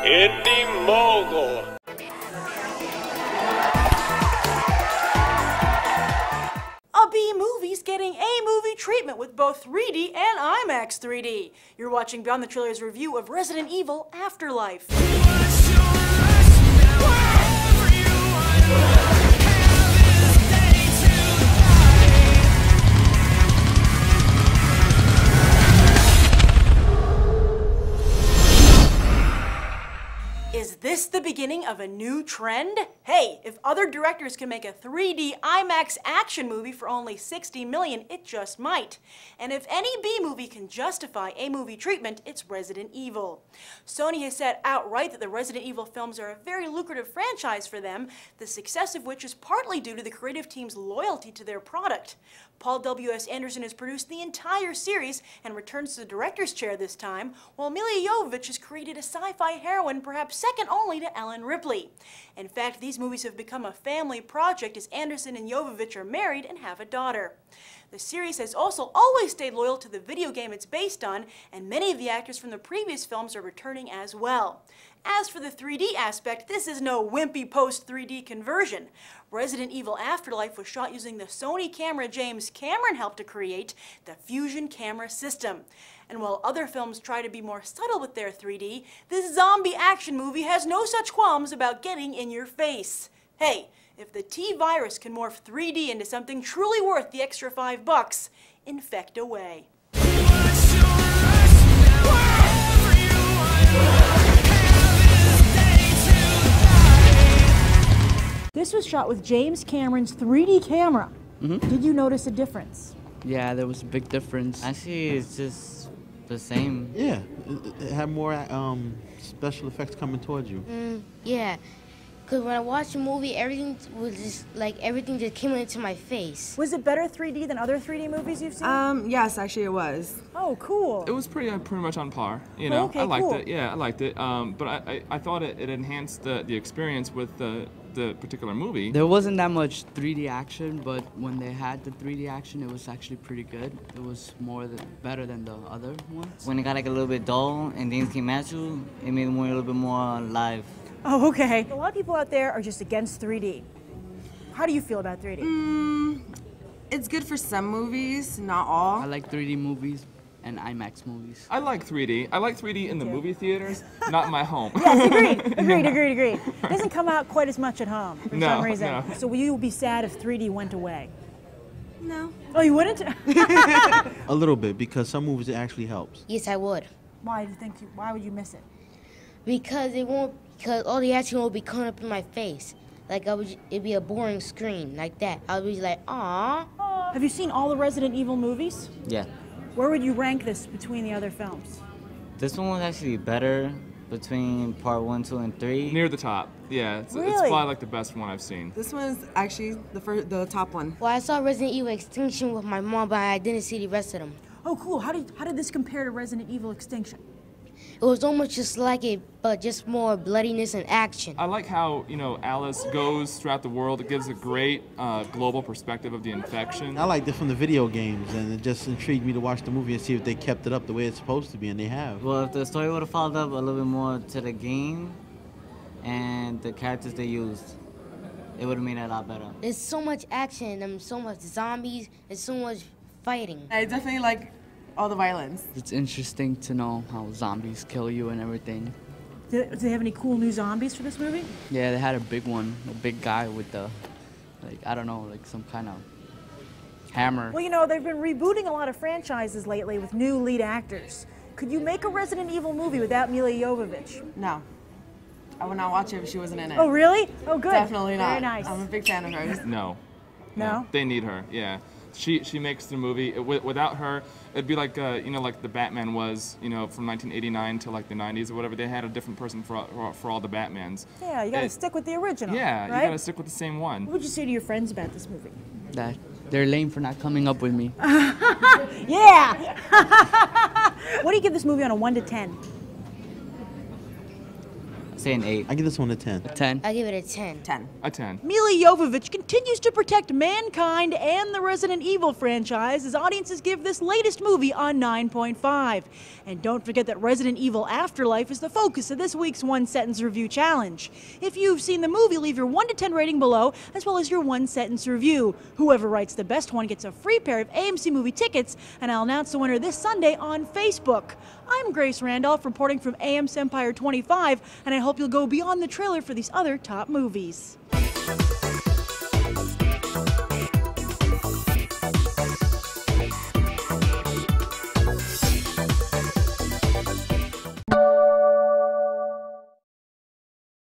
Indie Mogul. A B movie's getting A movie treatment with both 3D and IMAX 3D. You're watching Beyond the Trailers review of Resident Evil Afterlife. Is this the beginning of a new trend? Hey, if other directors can make a 3D IMAX action movie for only $60 million, it just might. And if any B movie can justify A movie treatment, it's Resident Evil. Sony has said outright that the Resident Evil films are a very lucrative franchise for them, the success of which is partly due to the creative team's loyalty to their product. Paul W.S. Anderson has produced the entire series and returns to the director's chair this time, while Milla Jovovich has created a sci-fi heroine perhaps second only to Ellen Ripley. In fact, these movies have become a family project as Anderson and Jovovich are married and have a daughter. The series has also always stayed loyal to the video game it's based on, and many of the actors from the previous films are returning as well. As for the 3D aspect, this is no wimpy post-3D conversion. Resident Evil Afterlife was shot using the Sony camera James Cameron helped to create, the Fusion camera system. And while other films try to be more subtle with their 3D, this zombie action movie has no such qualms about getting in your face. Hey, if the T-virus can morph 3D into something truly worth the extra $5, infect away. This was shot with James Cameron's 3D camera. Did you notice a difference? Yeah, there was a big difference. Actually, it's just the same. Yeah, it had more special effects coming towards you. Yeah, because when I watched the movie, everything just came into my face. Was it better 3D than other 3D movies you've seen? Yes, actually it was. Oh, cool. It was pretty much on par. You know, okay, I liked cool. it. Yeah, I liked it. But I thought it enhanced the experience with the particular movie. There wasn't that much 3D action, but when they had the 3D action, it was actually pretty good. It was better than the other ones. When it got like a little bit dull and things came at you, it made it a little bit more live. Oh, okay. A lot of people out there are just against 3D. How do you feel about 3D? It's good for some movies, not all. I like 3D movies and IMAX movies. I like 3D. I like 3D in the movie theaters, not in my home. Yes, agreed. It doesn't come out quite as much at home for some reason. No. So will you be sad if 3D went away? No. Oh, you wouldn't? A little bit, because some movies it actually helps. Yes, I would. Why would you miss it? Because all the action will be coming up in my face. Like it'd be a boring screen like that. I would be like, aww. Have you seen all the Resident Evil movies? Yeah. Where would you rank this between the other films? This one was actually better between part 1, 2, and 3. Near the top. Yeah, it's Really? probably like the best one I've seen. This one's actually the top one. Well, I saw Resident Evil Extinction with my mom, but I didn't see the rest of them. Oh, cool. How did this compare to Resident Evil Extinction? It was almost just like it, but just more bloodiness and action. I like how, Alice goes throughout the world. It gives a great global perspective of the infection. I liked it from the video games, and it just intrigued me to watch the movie and see if they kept it up the way it's supposed to be, and they have. Well, if the story would have followed up a little bit more to the game and the characters they used, it would have made it a lot better. There's so much action and so much zombies and so much fighting. I definitely like all the violence. It's interesting to know how zombies kill you and everything. Do they have any cool new zombies for this movie? Yeah, they had a big one, a big guy with the, I don't know, some kind of hammer. Well, they've been rebooting a lot of franchises lately with new lead actors. Could you make a Resident Evil movie without Milla Jovovich? No. I would not watch it if she wasn't in it. Oh, really? Oh, good. Definitely not. Very nice. I'm a big fan of hers. No. No? They need her, yeah. She makes the movie. Without her, it'd be like, like the Batman was, from 1989 to like the 90s or whatever. They had a different person for all the Batmans. Yeah, you gotta stick with the original. Yeah, right? you gotta stick with the same one. What would you say to your friends about this movie? That they're lame for not coming up with me. Yeah! What do you give this movie on a 1 to 10? say an 8. I give this one a 10. 10. I give it a 10. 10. A 10. Milla Jovovich continues to protect mankind and the Resident Evil franchise as audiences give this latest movie a 9.5. And don't forget that Resident Evil Afterlife is the focus of this week's one-sentence review challenge. If you've seen the movie, leave your 1 to 10 rating below, as well as your one-sentence review. Whoever writes the best one gets a free pair of AMC movie tickets, and I'll announce the winner this Sunday on Facebook. I'm Grace Randolph, reporting from AM's Empire 25, and I hope you'll go beyond the trailer for these other top movies.